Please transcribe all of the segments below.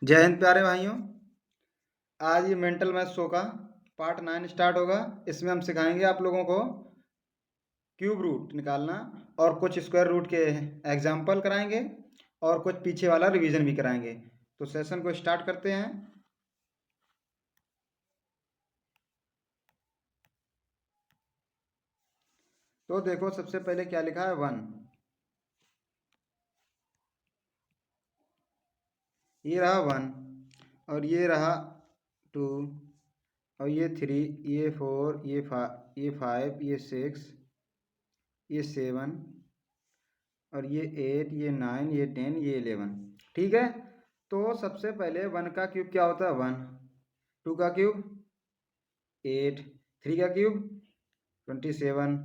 जय हिंद प्यारे भाइयों। आज ये मेंटल मैथ शो का पार्ट 9 स्टार्ट होगा। इसमें हम सिखाएंगे आप लोगों को क्यूब रूट निकालना और कुछ स्क्वायर रूट के एग्जाम्पल कराएंगे और कुछ पीछे वाला रिवीजन भी कराएंगे। तो सेशन को स्टार्ट करते हैं। तो देखो, सबसे पहले क्या लिखा है, 1। ये रहा 1 और ये रहा 2 और ये 3, ये 4, ये 5, ये 6, ये 7 और ये 8, ये 9, ये 10, ये 11। ठीक है। तो सबसे पहले 1 का क्यूब क्या होता है, 1। 2 का क्यूब 8, 3 का क्यूब 27,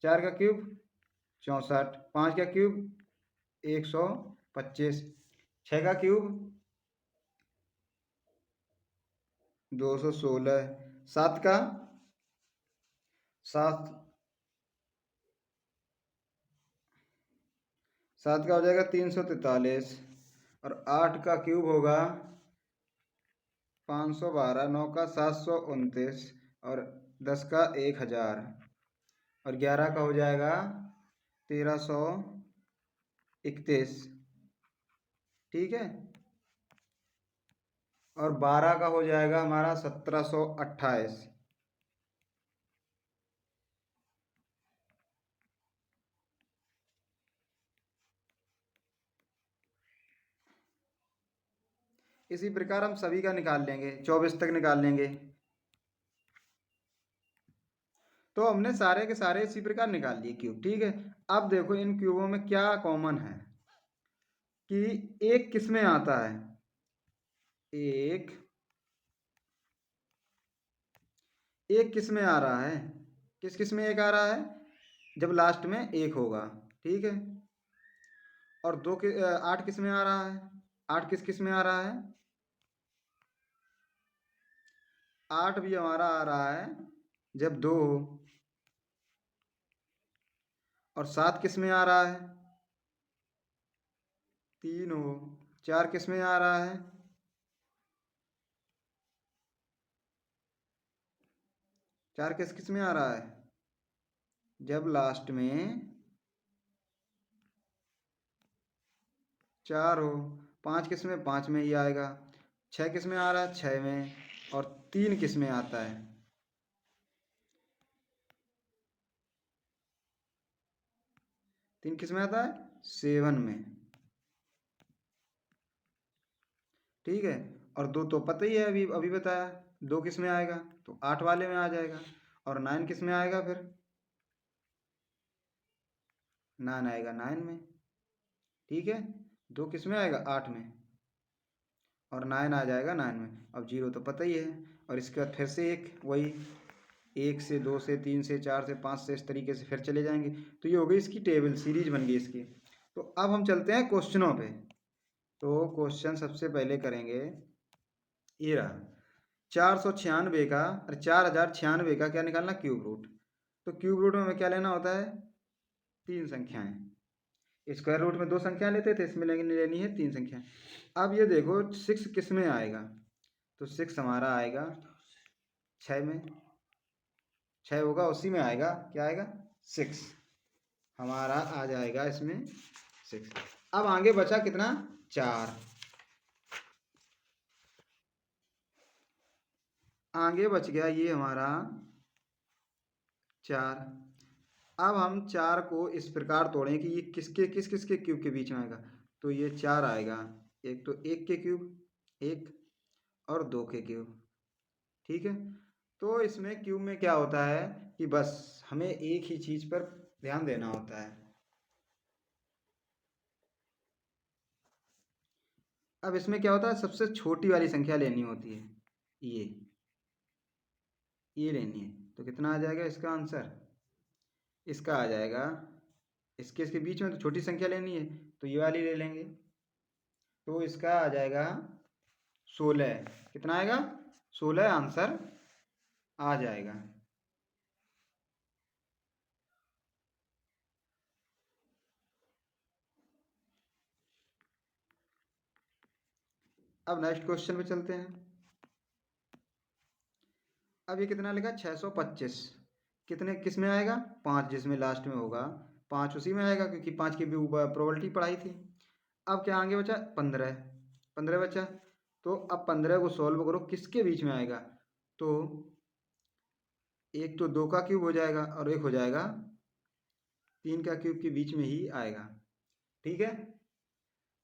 4 का क्यूब 64, 5 का क्यूब 125, 6 का क्यूब 216, 7 का 7 7 का हो जाएगा 343 और 8 का क्यूब होगा 512, 9 का 729 और 10 का 1000 और 11 का हो जाएगा 1331। ठीक है। और 12 का हो जाएगा हमारा 1728। इसी प्रकार हम सभी का निकाल लेंगे, 24 तक निकाल लेंगे। तो हमने सारे के सारे इसी प्रकार निकाल लिए क्यूब। ठीक है। अब देखो इन क्यूबों में क्या कॉमन है कि एक किस में आता है, एक किस में आ रहा है, किस किस में एक आ रहा है, जब लास्ट में एक होगा। ठीक है। और 8 किस में आ रहा है, 8 किस किस में आ रहा है, 8 भी हमारा आ रहा है जब 2 हो। और 7 किस में आ रहा है, 3 हो। 4 किस में आ रहा है, 4 किस किस में आ रहा है, जब लास्ट में 4 हो। 5 किस में, 5 में ही आएगा। 6 किस में आ रहा है, 6 में। और 3 किस में आता है, 3 किस में आता है, 7 में। ठीक है। और 2 तो पता ही है, अभी अभी बताया। 2 किस में आएगा, तो 8 वाले में आ जाएगा। और 9 किस में आएगा, फिर 9 आएगा 9 में। ठीक है। 2 किस में आएगा, 8 में। और 9 आ जाएगा 9 में। अब 0 तो पता ही है। और इसके बाद फिर से एक वही, 1 से 2 से 3 से 4 से 5 से, इस तरीके से फिर चले जाएंगे। तो ये हो गई इसकी टेबल, सीरीज बन गई इसकी। तो अब हम चलते हैं क्वेश्चनों पे। तो क्वेश्चन सबसे पहले करेंगे, ये रहा 496 का, अरे 4096 का क्या निकालना, क्यूब रूट। तो क्यूब रूट में हमें क्या लेना होता है, 3 संख्याएं। स्क्वायर रूट में 2 संख्या लेते थे, इसमें लेनी है 3 संख्या। अब ये देखो 6 किस में आएगा, तो 6 हमारा आएगा 6 में। 6 होगा उसी में आएगा, क्या आएगा, 6 हमारा आ जाएगा इसमें 6। अब आगे बचा कितना, 4। आगे बच गया ये हमारा 4। अब हम 4 को इस प्रकार तोड़ें कि ये किसके किस किस के क्यूब के बीच में आएगा। तो ये 4 आएगा, एक तो 1 के क्यूब, 1 और 2 के क्यूब। ठीक है। तो इसमें क्यूब में क्या होता है कि बस हमें एक ही चीज पर ध्यान देना होता है। अब इसमें क्या होता है, सबसे छोटी वाली संख्या लेनी होती है, ये ये लेनी है। तो कितना आ जाएगा इसका आंसर, इसका आ जाएगा, इसके इसके बीच में तो छोटी संख्या लेनी है, तो ये वाली ले लेंगे। तो इसका आ जाएगा 16। कितना आएगा, 16 आंसर आ जाएगा। अब नेक्स्ट क्वेश्चन पे चलते हैं। अब ये कितना लिखा 625, कितने किस में आएगा 5, जिसमें लास्ट में होगा 5 उसी में आएगा, क्योंकि 5 की भी प्रोबेबिलिटी पढ़ाई थी। अब क्या आगे बचा 15, 15 बचा। तो अब 15 को सॉल्व करो, किसके बीच में आएगा, तो एक तो 2 का क्यूब हो जाएगा और एक हो जाएगा 3 का क्यूब के बीच में ही आएगा। ठीक है,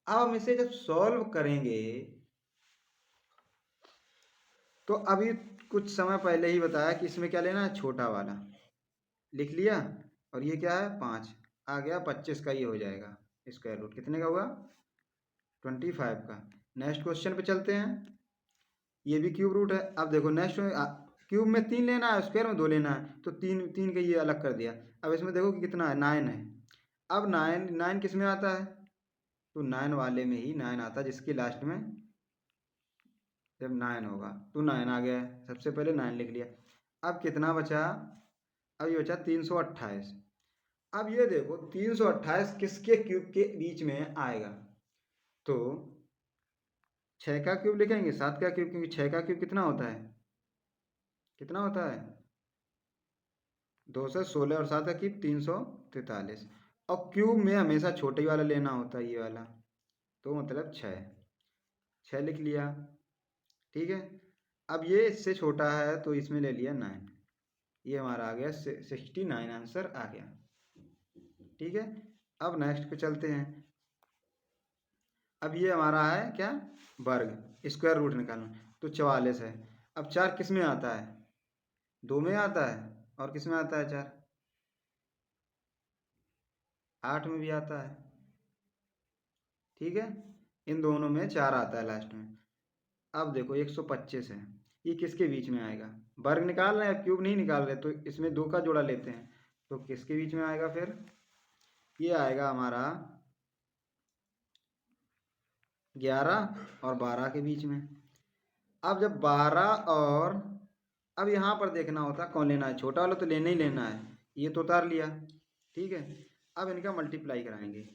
अब हम इसे जब सॉल्व करेंगे तो अभी कुछ समय पहले ही बताया कि इसमें क्या लेना है, छोटा वाला लिख लिया, और ये क्या है 5 आ गया, 25 का ये हो जाएगा स्क्वायर रूट, कितने का हुआ 25 का। नेक्स्ट क्वेश्चन पे चलते हैं, ये भी क्यूब रूट है। अब देखो नेक्स्ट क्यूब में 3 लेना है, स्क्वायर में 2 लेना है, तो 3 3 का ये अलग कर दिया। अब इसमें देखो कि कितना है 9 है। अब 9 किस में आता है, तो 9 वाले में ही 9 आता है, जिसके लास्ट में जब 9 होगा तो 9 आ गया है, सबसे पहले 9 लिख लिया। अब कितना बचा, अब ये बचा 328। अब ये देखो 328 किसके क्यूब के बीच में आएगा, तो 6 का क्यूब लिखेंगे 7 का क्यूब, क्योंकि 6 का क्यूब कितना होता है, कितना होता है 216, और 7 का क्यूब 343। और क्यूब में हमेशा छोटे वाला लेना होता है, ये वाला, तो मतलब 6 लिख लिया। ठीक है, अब ये इससे छोटा है तो इसमें ले लिया 9, ये हमारा आ गया 69, आंसर आ गया। ठीक है, अब नेक्स्ट पे चलते हैं। अब ये हमारा है क्या, वर्ग, स्क्वायर रूट निकालना, तो 44 है। अब 4 किस में आता है, 2 में आता है, और किस में आता है 4, 8 में भी आता है। ठीक है, इन दोनों में 4 आता है लास्ट में। अब देखो 125 है, ये किसके बीच में आएगा, वर्ग निकाल रहे हैं, क्यूब नहीं निकाल रहे, तो इसमें 2 का जोड़ा लेते हैं, तो किसके बीच में आएगा फिर, ये आएगा हमारा 11 और 12 के बीच में। अब जब 12 और, अब यहाँ पर देखना होता कौन लेना है, छोटा वाला तो लेना ही लेना है, ये तो उतार लिया। ठीक है, अब इनका मल्टीप्लाई कराएंगे,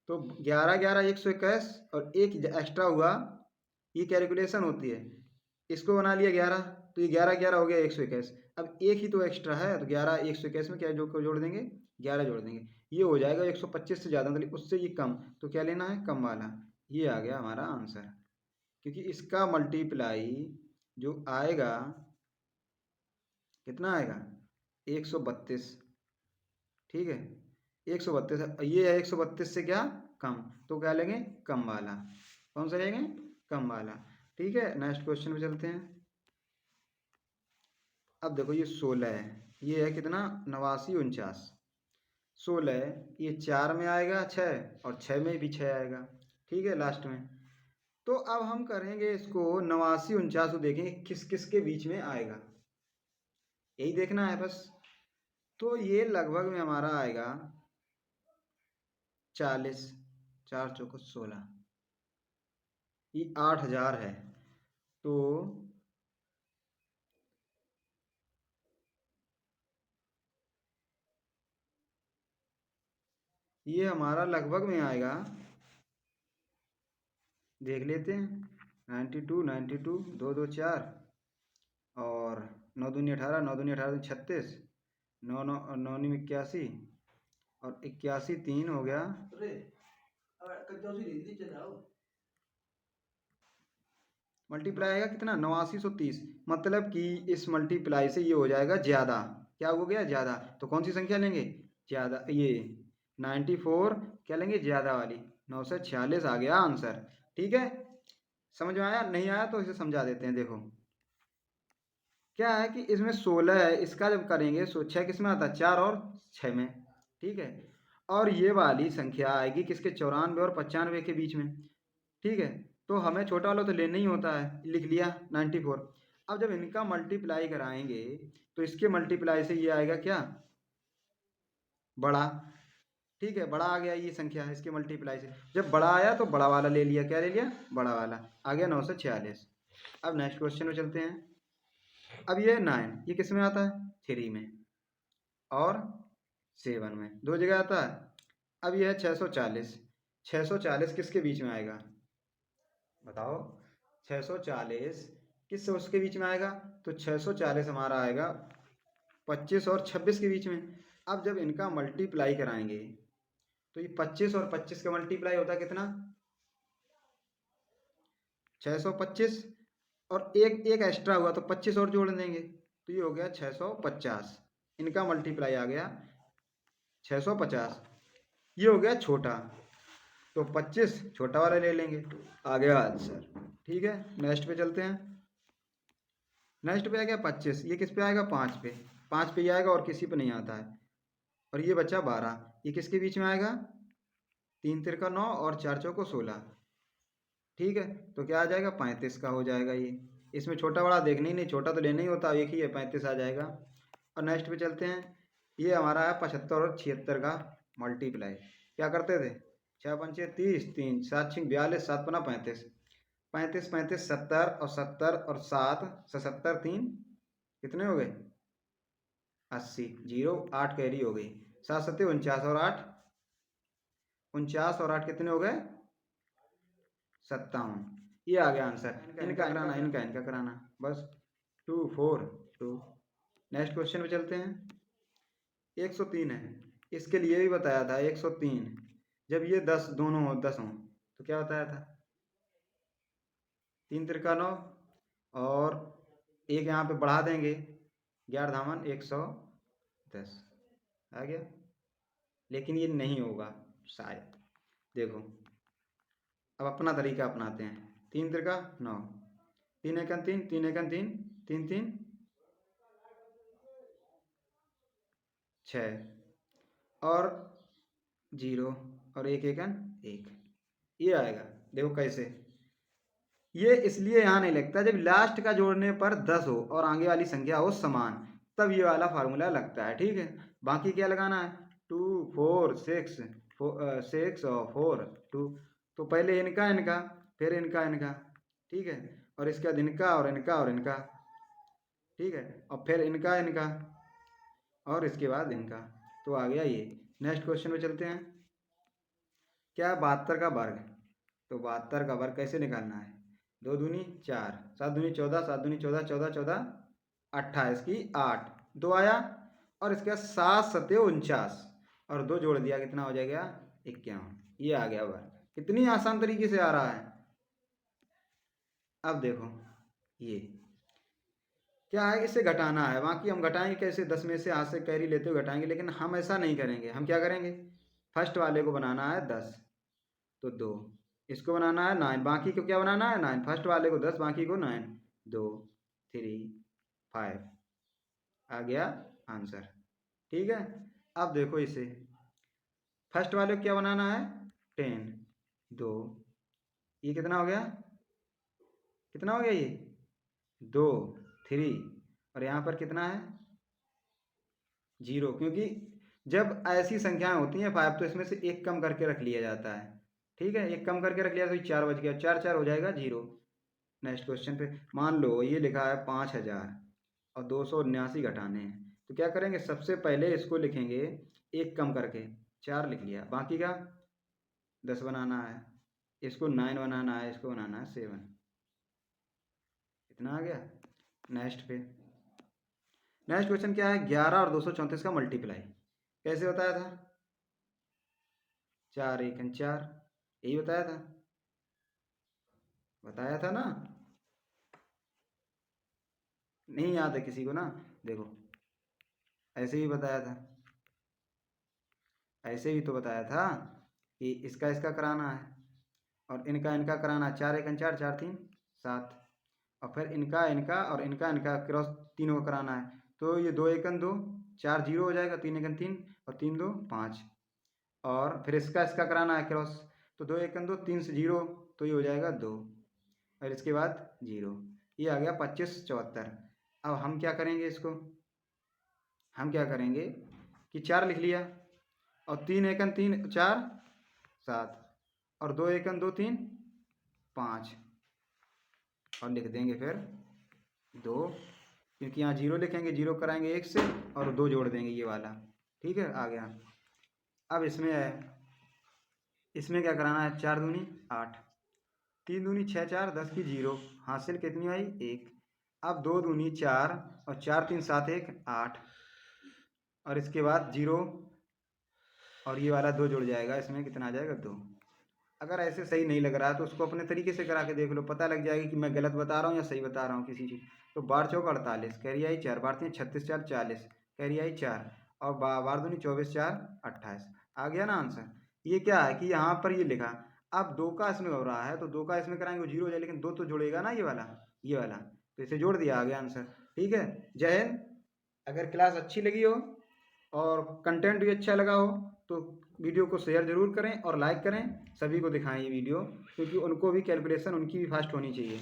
तो 11 11 121, और एक एक्स्ट्रा हुआ, ये कैलकुलेशन होती है, इसको बना लिया 11, तो ये 11 11 हो गया 121। अब एक ही तो एक्स्ट्रा है, तो 11 121 में क्या जोड़ देंगे, 11 जोड़ देंगे, ये हो जाएगा 125 से ज़्यादा, मतलब उससे ये कम, तो क्या लेना है कम वाला। ये आ गया हमारा आंसर, क्योंकि इसका मल्टीप्लाई जो आएगा कितना आएगा 132। ठीक है, 132, ये है 132 से क्या कम, तो क्या लेंगे कम वाला, कौन सा लेंगे कम वाला। ठीक है, नेक्स्ट क्वेश्चन पे चलते हैं। अब देखो ये 16 है, ये है कितना 89 49, 16 ये 4 में आएगा 6, और 6 में भी 6 आएगा। ठीक है, लास्ट में, तो अब हम करेंगे इसको 89 49 को देखेंगे किस किस के बीच में आएगा, यही देखना है बस। तो ये लगभग में हमारा आएगा 40, 4 चौको 16, ये 8000 है, तो ये हमारा लगभग में आएगा, देख लेते हैं 92 92 2 2 4, और 9 दूनी 18, 9 दूनी 18 36, 9 9 9 नी 81, और 81 3 हो गया, मल्टीप्लाई आएगा कितना 8930, मतलब कि इस मल्टीप्लाई से ये हो जाएगा ज़्यादा, क्या हो गया ज़्यादा, तो कौन सी संख्या लेंगे ज़्यादा, ये 94 क्या लेंगे ज़्यादा वाली, 946 आ गया आंसर। ठीक है, समझ में आया, नहीं आया तो इसे समझा देते हैं। देखो क्या है कि इसमें 16 है, इसका जब करेंगे 6 किस में आता है 4 और 6 में। ठीक है, और ये वाली संख्या आएगी किसके 94 और 95 के बीच में। ठीक है, तो हमें छोटा वाला तो लेना ही होता है, लिख लिया 94। अब जब इनका मल्टीप्लाई कराएंगे तो इसके मल्टीप्लाई से ये आएगा क्या बड़ा। ठीक है, बड़ा आ गया ये संख्या इसके मल्टीप्लाई से, जब बड़ा आया तो बड़ा वाला ले लिया, क्या ले लिया बड़ा वाला, आ गया 946। अब नेक्स्ट क्वेश्चन में चलते हैं। अब ये 9 ये किस में आता है 3 में, और 7 में, दो जगह आता है। अब यह है 640, 640 किसके बीच में आएगा बताओ, 640 किस से उसके बीच में आएगा, तो 640 हमारा आएगा 25 और 26 के बीच में। अब जब इनका मल्टीप्लाई कराएंगे तो ये 25 और 25 का मल्टीप्लाई होता है कितना, 625, और एक एक एक्स्ट्रा हुआ तो 25 और जोड़ देंगे तो ये हो गया 650। इनका मल्टीप्लाई आ गया 650, ये हो गया छोटा, तो 25 छोटा वाला ले लेंगे, आ गया आंसर। ठीक है, नेक्स्ट पे चलते हैं। नेक्स्ट पे आ गया 25, ये किस पे आएगा, 5 पे, 5 पे ही आएगा और किसी पे नहीं आता है। और ये बचा 12, ये किसके बीच में आएगा, 3 तिरका 9 और 4 चौको 16। ठीक है, तो क्या आ जाएगा, 35 का हो जाएगा ये। इसमें छोटा बड़ा देखना ही नहीं, छोटा तो लेना ही होता, एक ही है, 35 आ जाएगा। और नेक्स्ट पे चलते हैं। ये हमारा है 75 और 76 का मल्टीप्लाई। क्या करते थे, 6 पंचे 30, 3 7 6 42, 7 पना 35, 35 35 70 और 70 और 7 77 3 कितने हो गए, 80, 0 8 कैरी हो गई, 7 7 49 और 8 49 और 8 कितने हो गए, 57। ये आ गया आंसर। इनका कराना, इनका कराना, बस 2 4 2। नेक्स्ट क्वेश्चन पे चलते हैं। 103 है, इसके लिए भी बताया था 103, जब ये 10 दोनों हो 10 हो तो क्या बताया था, 3 तिरका 9 और एक यहाँ पे बढ़ा देंगे, 11 धामन 110 आ गया। लेकिन ये नहीं होगा शायद, देखो अब अपना तरीका अपनाते हैं। 3 तिरका 9, 3 एकन 3, 3 एकन 3, 3 3 6 और 0 और 1 एकन 1, ये आएगा। देखो कैसे, ये इसलिए यहाँ नहीं लगता, जब लास्ट का जोड़ने पर 10 हो और आगे वाली संख्या हो समान, तब ये वाला फार्मूला लगता है। ठीक है, बाकी क्या लगाना है, 2 4 6 6 और 4 2, तो पहले इनका इनका, फिर इनका इनका, ठीक है, और इसके बाद इनका और इनका और इनका, ठीक है, और फिर इनका इनका और इसके बाद इनका, तो आ गया ये। नेक्स्ट क्वेश्चन पे चलते हैं। क्या 72 का वर्ग, तो 72 का वर्ग कैसे निकालना है, 2 दूनी 4, 7 दूनी 14, 7 दूनी 14, 14 14 28 की 8, 2 आया, और इसके बाद 7 7 49 और 2 जोड़ दिया, कितना हो जाएगा 51। ये आ गया वर्ग, कितनी आसान तरीके से आ रहा है। अब देखो ये क्या है, इसे घटाना है, बाकी हम घटाएंगे कैसे, 10 में से हाथ से कैरी लेते हुए घटाएंगे, लेकिन हम ऐसा नहीं करेंगे। हम क्या करेंगे, फर्स्ट वाले को बनाना है 10 तो 2, इसको बनाना है 9, बाकी को क्या बनाना है 9, फर्स्ट वाले को 10 बाकी को 9, 2 3 5 आ गया आंसर। ठीक है, अब देखो इसे, फर्स्ट वाले को क्या बनाना है 10 2, ये कितना हो गया, कितना हो गया ये 2 3, और यहाँ पर कितना है 0, क्योंकि जब ऐसी संख्याएं होती हैं 5 तो इसमें से एक कम करके रख लिया जाता है। ठीक है, एक कम करके रख लिया तो 4 बच गया, 4 4 हो जाएगा 0। नेक्स्ट क्वेश्चन पे मान लो ये लिखा है 5000 और 279 घटाने हैं, तो क्या करेंगे, सबसे पहले इसको लिखेंगे एक कम करके, 4 लिख लिया, बाकी का 10 बनाना है, इसको 9 बनाना है, इसको बनाना है 7, इतना आ गया। नेक्स्ट पे नेक्स्ट क्वेश्चन क्या है, 11 और 234 का मल्टीप्लाई कैसे बताया था, 4 1 4, यही बताया था ना, नहीं याद है किसी को ना, देखो ऐसे ही बताया था, ऐसे ही तो बताया था कि इसका इसका कराना है और इनका इनका कराना है, 4 1 4 4 3 7, और फिर इनका इनका और इनका इनका क्रॉस तीनों को कराना है, तो ये 2 1 2 4 0 हो जाएगा, 3 1 3 और 3 2 5, और फिर इसका इसका कराना है क्रॉस, तो 2 1 2 3 से 0, तो ये हो जाएगा 2, और इसके बाद 0, ये आ गया 25 74। अब हम क्या करेंगे, इसको हम क्या करेंगे कि 4 लिख लिया, और 3 एकन 3 4 7, और 2 एकन 2 3 5, और लिख देंगे फिर 2, क्योंकि यहाँ 0 लिखेंगे, 0 कराएंगे 1 से और 2 जोड़ देंगे ये वाला। ठीक है, आ गया। अब इसमें है, इसमें क्या कराना है, 4 दूनी 8, 3 दूनी 6 4 10 की 0, हासिल कितनी आई 1। अब 2 दूनी 4 और 4 3 7 1 8, और इसके बाद 0 और ये वाला 2 जुड़ जाएगा, इसमें कितना आ जाएगा 2। अगर ऐसे सही नहीं लग रहा है तो उसको अपने तरीके से करा के देख लो, पता लग जाएगा कि मैं गलत बता रहा हूँ या सही बता रहा हूँ किसी चीज़। तो 12 चौक 48, कैरी आई 4, बार 3 36 4 40, कैरी आई 4, और बार दूनी 24 4 28। आ गया ना आंसर। ये क्या है कि यहाँ पर ये लिखा, अब 2 का इसमें हो रहा है तो 2 का इसमें कराएंगे 0 हो जाए, लेकिन 2 तो जुड़ेगा ना, ये वाला, तो इसे जोड़ दिया, आ गया आंसर। ठीक है, जय हिंद। अगर क्लास अच्छी लगी हो और कंटेंट भी अच्छा लगा हो तो वीडियो को शेयर ज़रूर करें और लाइक करें, सभी को दिखाएं ये वीडियो, क्योंकि उनको भी कैलकुलेशन उनकी भी फास्ट होनी चाहिए।